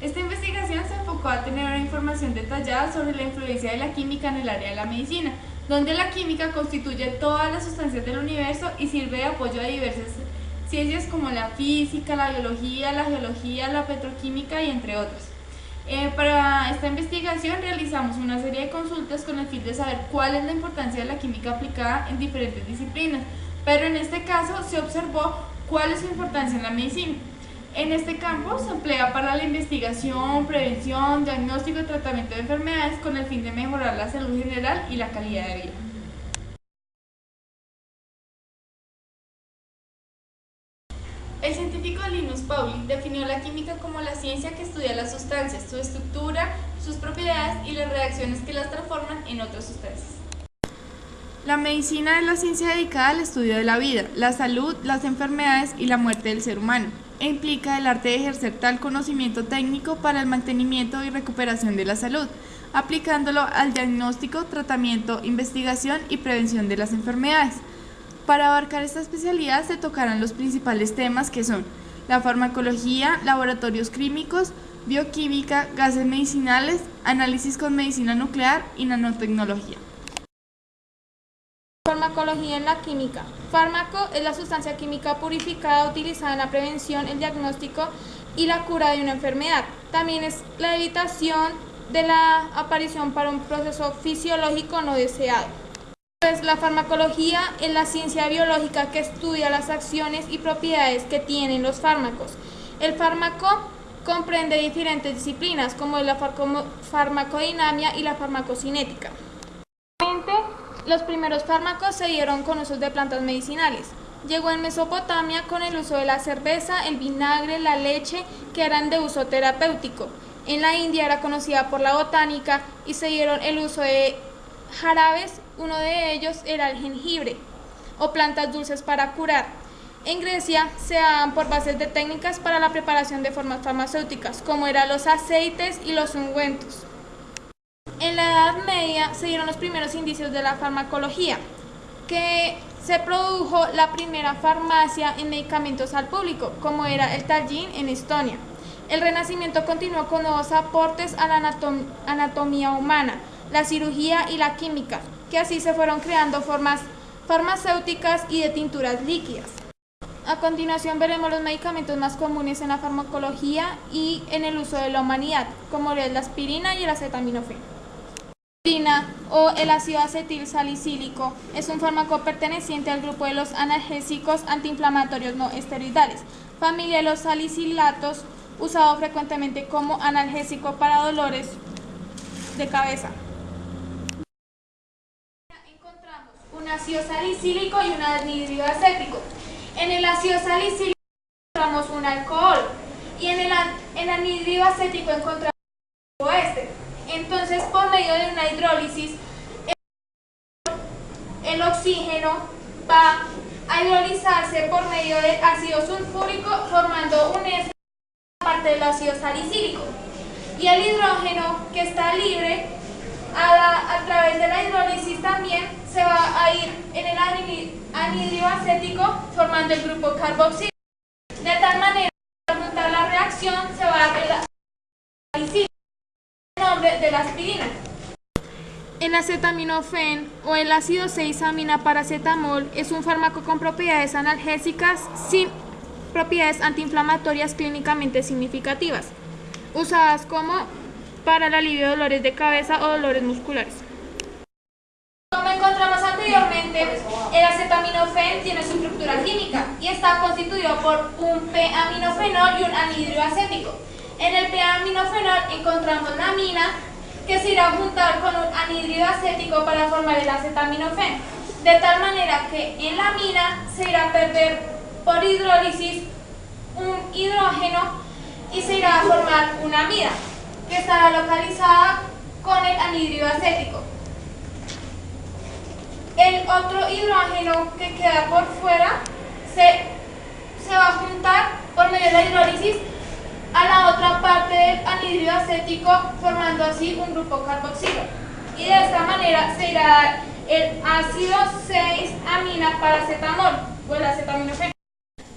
Esta investigación se enfocó a tener una información detallada sobre la influencia de la química en el área de la medicina, donde la química constituye todas las sustancias del universo y sirve de apoyo a diversas ciencias como la física, la biología, la geología, la petroquímica y entre otras. Para esta investigación realizamos una serie de consultas con el fin de saber cuál es la importancia de la química aplicada en diferentes disciplinas, pero en este caso se observó cuál es su importancia en la medicina. En este campo se emplea para la investigación, prevención, diagnóstico y tratamiento de enfermedades con el fin de mejorar la salud general y la calidad de vida. El científico Linus Pauling definió la química como la ciencia que estudia las sustancias, su estructura, sus propiedades y las reacciones que las transforman en otras sustancias. La medicina es la ciencia dedicada al estudio de la vida, la salud, las enfermedades y la muerte del ser humano, e implica el arte de ejercer tal conocimiento técnico para el mantenimiento y recuperación de la salud, aplicándolo al diagnóstico, tratamiento, investigación y prevención de las enfermedades. Para abarcar esta especialidad se tocarán los principales temas que son la farmacología, laboratorios químicos, bioquímica, gases medicinales, análisis con medicina nuclear y nanotecnología. Farmacología en la química. Fármaco es la sustancia química purificada utilizada en la prevención, el diagnóstico y la cura de una enfermedad. También es la evitación de la aparición para un proceso fisiológico no deseado. La farmacología es la ciencia biológica que estudia las acciones y propiedades que tienen los fármacos. El fármaco comprende diferentes disciplinas como la farmacodinamia y la farmacocinética. Los primeros fármacos se dieron con usos de plantas medicinales. Llegó en Mesopotamia con el uso de la cerveza, el vinagre, la leche, que eran de uso terapéutico. En la India era conocida por la botánica y se dieron el uso de jarabes, uno de ellos era el jengibre, o plantas dulces para curar. En Grecia se daban por bases de técnicas para la preparación de formas farmacéuticas, como eran los aceites y los ungüentos. En la Edad Media se dieron los primeros indicios de la farmacología, que se produjo la primera farmacia en medicamentos al público, como era el Tallin en Estonia. El Renacimiento continuó con nuevos aportes a la anatomía humana, la cirugía y la química, que así se fueron creando formas farmacéuticas y de tinturas líquidas. A continuación veremos los medicamentos más comunes en la farmacología y en el uso de la humanidad, como es la aspirina y el acetaminofén. La aspirina o el ácido acetil salicílico es un fármaco perteneciente al grupo de los analgésicos antiinflamatorios no esteroidales, familia de los salicilatos, usado frecuentemente como analgésico para dolores de cabeza. Encontramos un ácido salicílico y un anhídrido acético. En el ácido salicílico encontramos un alcohol y en el anhídrido acético encontramos este. Entonces, por medio de una hidrólisis, el oxígeno va a hidrolizarse por medio del ácido sulfúrico, formando un ester parte del ácido salicílico. Y el hidrógeno, que está libre, a través de la hidrólisis también se va a ir en el anhídrido acético, formando el grupo carboxílico. De tal manera, al juntar la reacción, se va a dar el salicílico, el nombre de la aspirina. El acetaminofén o el ácido 6-amina paracetamol es un fármaco con propiedades analgésicas sin propiedades antiinflamatorias clínicamente significativas, usadas como para el alivio de dolores de cabeza o dolores musculares. Como encontramos anteriormente, el acetaminofén tiene su estructura química y está constituido por un P-aminofenol y un anhídrido acético. En el P-aminofenol encontramos la amina, que se irá a juntar con un anhídrido acético para formar el acetaminofén, de tal manera que en la amina se irá a perder por hidrólisis un hidrógeno y se irá a formar una amida, que estará localizada con el anhídrido acético. El otro hidrógeno que queda por fuera se va a juntar por medio de la hidrólisis a la otra parte del anhídrido acético, formando así un grupo carboxilo. Y de esta manera se irá a dar el ácido 6-amina paracetamol o el acetaminofén.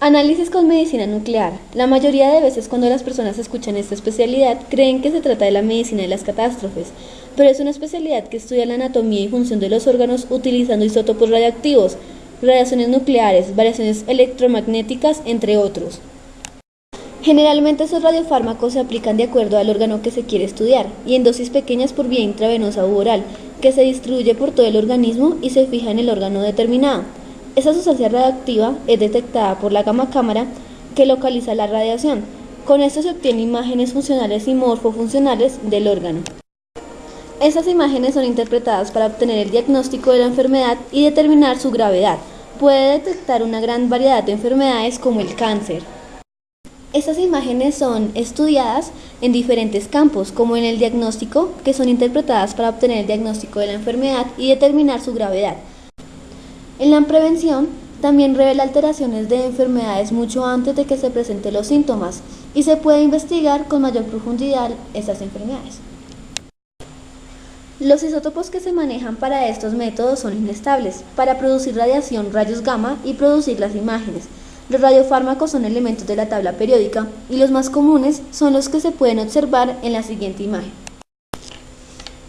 Análisis con medicina nuclear. La mayoría de veces cuando las personas escuchan esta especialidad creen que se trata de la medicina de las catástrofes, pero es una especialidad que estudia la anatomía y función de los órganos utilizando isótopos radiactivos, radiaciones nucleares, variaciones electromagnéticas, entre otros. Generalmente esos radiofármacos se aplican de acuerdo al órgano que se quiere estudiar y en dosis pequeñas por vía intravenosa u oral, que se distribuye por todo el organismo y se fija en el órgano determinado. Esa sustancia radioactiva es detectada por la gamma cámara que localiza la radiación. Con esto se obtienen imágenes funcionales y morfofuncionales del órgano. Estas imágenes son interpretadas para obtener el diagnóstico de la enfermedad y determinar su gravedad. Puede detectar una gran variedad de enfermedades como el cáncer. Estas imágenes son estudiadas en diferentes campos, como en el diagnóstico, que son interpretadas para obtener el diagnóstico de la enfermedad y determinar su gravedad. En la prevención, también revela alteraciones de enfermedades mucho antes de que se presenten los síntomas y se puede investigar con mayor profundidad estas enfermedades. Los isótopos que se manejan para estos métodos son inestables, para producir radiación, rayos gamma y producir las imágenes. Los radiofármacos son elementos de la tabla periódica y los más comunes son los que se pueden observar en la siguiente imagen.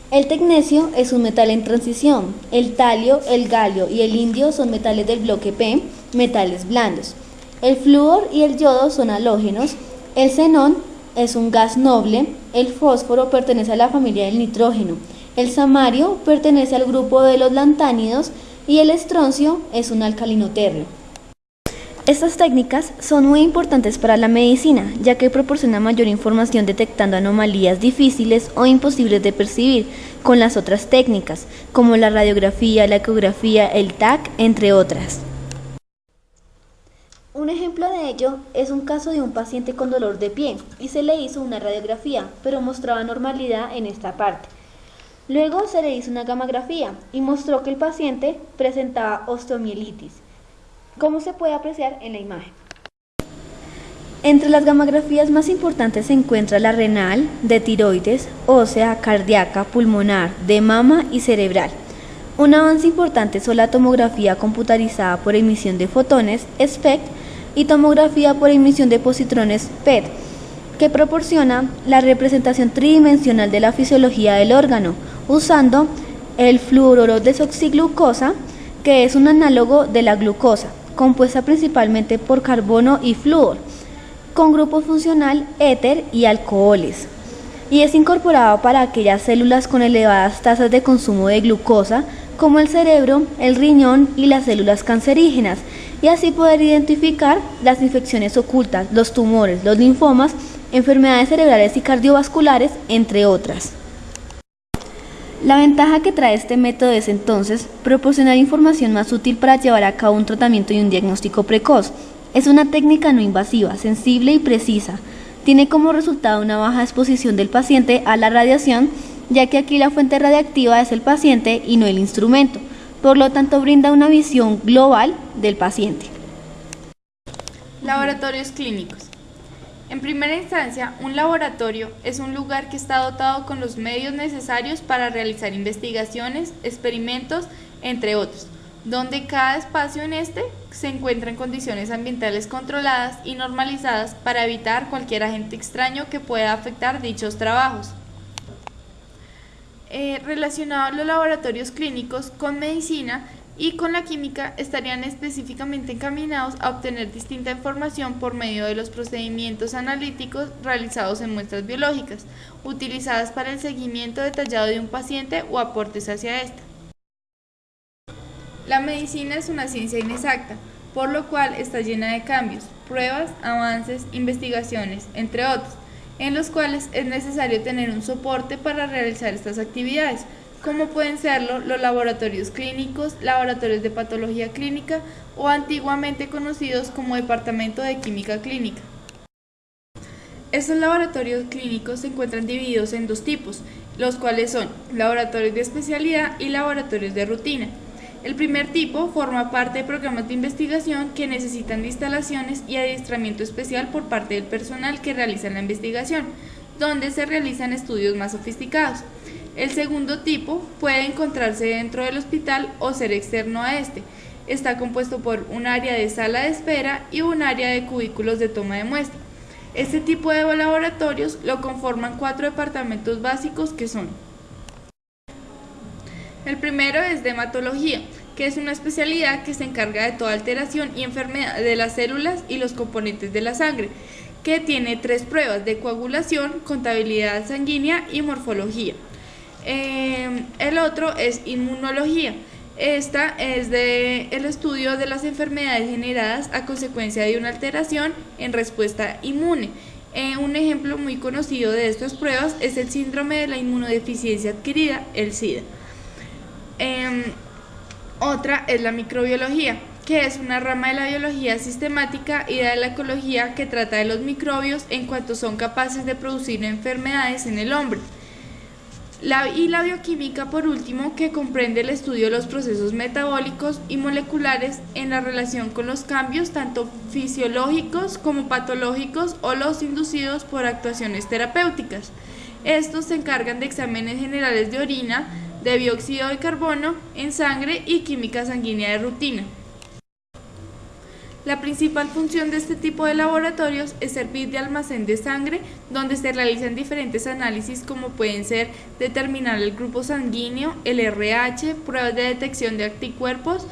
El tecnecio es un metal en transición, el talio, el galio y el indio son metales del bloque P, metales blandos. El flúor y el yodo son halógenos, el xenón es un gas noble, el fósforo pertenece a la familia del nitrógeno, el samario pertenece al grupo de los lantánidos y el estroncio es un alcalino térreo. Estas técnicas son muy importantes para la medicina, ya que proporcionan mayor información detectando anomalías difíciles o imposibles de percibir con las otras técnicas, como la radiografía, la ecografía, el TAC, entre otras. Un ejemplo de ello es un caso de un paciente con dolor de pie y se le hizo una radiografía, pero mostraba normalidad en esta parte. Luego se le hizo una gamografía y mostró que el paciente presentaba osteomielitis, como se puede apreciar en la imagen. Entre las gamografías más importantes se encuentra la renal, de tiroides, ósea, cardíaca, pulmonar, de mama y cerebral. Un avance importante son la tomografía computarizada por emisión de fotones, SPECT, y tomografía por emisión de positrones, PET, que proporciona la representación tridimensional de la fisiología del órgano, usando el fluoruro desoxiglucosa, que es un análogo de la glucosa, compuesta principalmente por carbono y flúor, con grupo funcional éter y alcoholes, y es incorporado para aquellas células con elevadas tasas de consumo de glucosa, como el cerebro, el riñón y las células cancerígenas, y así poder identificar las infecciones ocultas, los tumores, los linfomas, enfermedades cerebrales y cardiovasculares, entre otras. La ventaja que trae este método es entonces proporcionar información más útil para llevar a cabo un tratamiento y un diagnóstico precoz. Es una técnica no invasiva, sensible y precisa. Tiene como resultado una baja exposición del paciente a la radiación, ya que aquí la fuente radiactiva es el paciente y no el instrumento. Por lo tanto, brinda una visión global del paciente. Laboratorios clínicos. En primera instancia, un laboratorio es un lugar que está dotado con los medios necesarios para realizar investigaciones, experimentos, entre otros, donde cada espacio en este se encuentra en condiciones ambientales controladas y normalizadas para evitar cualquier agente extraño que pueda afectar dichos trabajos. Relacionados los laboratorios clínicos con medicina y con la química estarían específicamente encaminados a obtener distinta información por medio de los procedimientos analíticos realizados en muestras biológicas, utilizadas para el seguimiento detallado de un paciente o aportes hacia ésta. La medicina es una ciencia inexacta, por lo cual está llena de cambios, pruebas, avances, investigaciones, entre otros, en los cuales es necesario tener un soporte para realizar estas actividades, como pueden serlo los laboratorios clínicos, laboratorios de patología clínica o antiguamente conocidos como Departamento de Química Clínica. Estos laboratorios clínicos se encuentran divididos en dos tipos, los cuales son laboratorios de especialidad y laboratorios de rutina. El primer tipo forma parte de programas de investigación que necesitan de instalaciones y adiestramiento especial por parte del personal que realiza la investigación, donde se realizan estudios más sofisticados. El segundo tipo puede encontrarse dentro del hospital o ser externo a este. está compuesto por un área de sala de espera y un área de cubículos de toma de muestra. Este tipo de laboratorios lo conforman 4 departamentos básicos que son: el primero es dermatología, que es una especialidad que se encarga de toda alteración y enfermedad de las células y los componentes de la sangre, que tiene 3 pruebas de coagulación, contabilidad sanguínea y morfología. El otro es inmunología. Esta es el estudio de las enfermedades generadas a consecuencia de una alteración en respuesta inmune. Un ejemplo muy conocido de estas pruebas es el síndrome de la inmunodeficiencia adquirida, el SIDA. Otra es la microbiología, que es una rama de la biología sistemática y de la ecología que trata de los microbios en cuanto son capaces de producir enfermedades en el hombre. Y la bioquímica, por último, que comprende el estudio de los procesos metabólicos y moleculares en la relación con los cambios tanto fisiológicos como patológicos o los inducidos por actuaciones terapéuticas. Estos se encargan de exámenes generales de orina, de dióxido de carbono en sangre y química sanguínea de rutina. La principal función de este tipo de laboratorios es servir de almacén de sangre, donde se realizan diferentes análisis como pueden ser determinar el grupo sanguíneo, el RH, pruebas de detección de anticuerpos,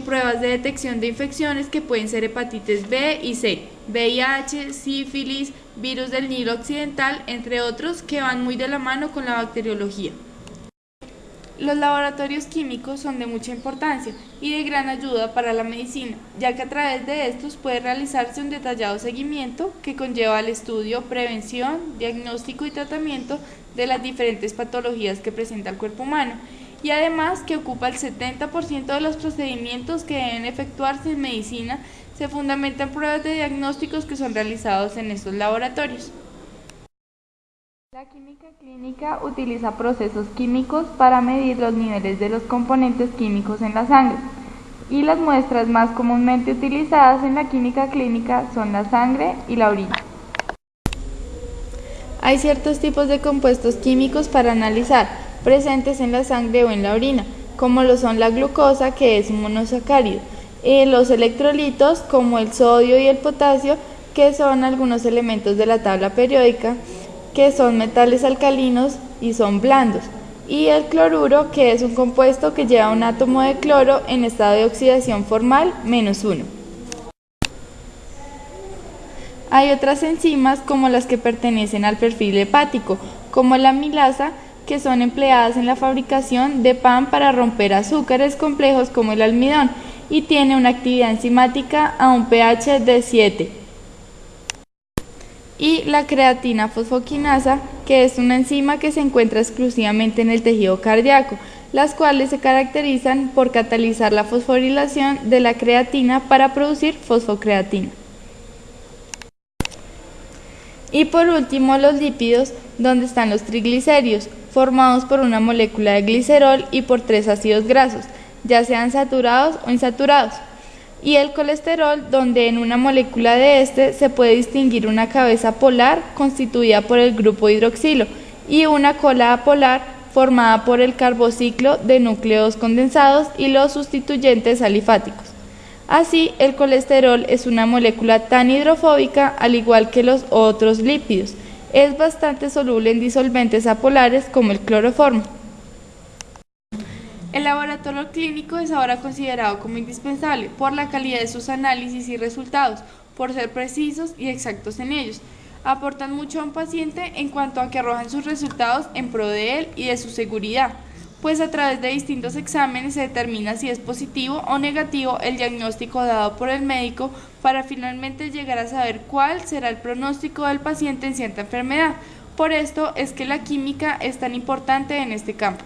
pruebas de detección de infecciones que pueden ser hepatitis B y C, VIH, sífilis, virus del Nilo Occidental, entre otros que van muy de la mano con la bacteriología. Los laboratorios químicos son de mucha importancia y de gran ayuda para la medicina, ya que a través de estos puede realizarse un detallado seguimiento que conlleva el estudio, prevención, diagnóstico y tratamiento de las diferentes patologías que presenta el cuerpo humano, y además que ocupa el 70% de los procedimientos que deben efectuarse en medicina, se fundamentan pruebas de diagnósticos que son realizados en estos laboratorios. La química clínica utiliza procesos químicos para medir los niveles de los componentes químicos en la sangre, y las muestras más comúnmente utilizadas en la química clínica son la sangre y la orina. Hay ciertos tipos de compuestos químicos para analizar, presentes en la sangre o en la orina, como lo son la glucosa, que es un monosacárido, los electrolitos, como el sodio y el potasio, que son algunos elementos de la tabla periódica, que son metales alcalinos y son blandos, y el cloruro, que es un compuesto que lleva un átomo de cloro en estado de oxidación formal -1. Hay otras enzimas como las que pertenecen al perfil hepático, como la amilasa, que son empleadas en la fabricación de pan para romper azúcares complejos como el almidón, y tiene una actividad enzimática a un pH de 7. Y la creatina fosfoquinasa, que es una enzima que se encuentra exclusivamente en el tejido cardíaco, las cuales se caracterizan por catalizar la fosforilación de la creatina para producir fosfocreatina. Y por último, los lípidos, donde están los triglicéridos, formados por una molécula de glicerol y por 3 ácidos grasos, ya sean saturados o insaturados. Y el colesterol, donde en una molécula de este se puede distinguir una cabeza polar constituida por el grupo hidroxilo y una cola apolar formada por el carbociclo de núcleos condensados y los sustituyentes alifáticos. Así, el colesterol es una molécula tan hidrofóbica al igual que los otros lípidos. Es bastante soluble en disolventes apolares como el cloroformo. El laboratorio clínico es ahora considerado como indispensable por la calidad de sus análisis y resultados, por ser precisos y exactos en ellos. Aportan mucho a un paciente en cuanto a que arrojan sus resultados en pro de él y de su seguridad, pues a través de distintos exámenes se determina si es positivo o negativo el diagnóstico dado por el médico para finalmente llegar a saber cuál será el pronóstico del paciente en cierta enfermedad. Por esto es que la química es tan importante en este campo.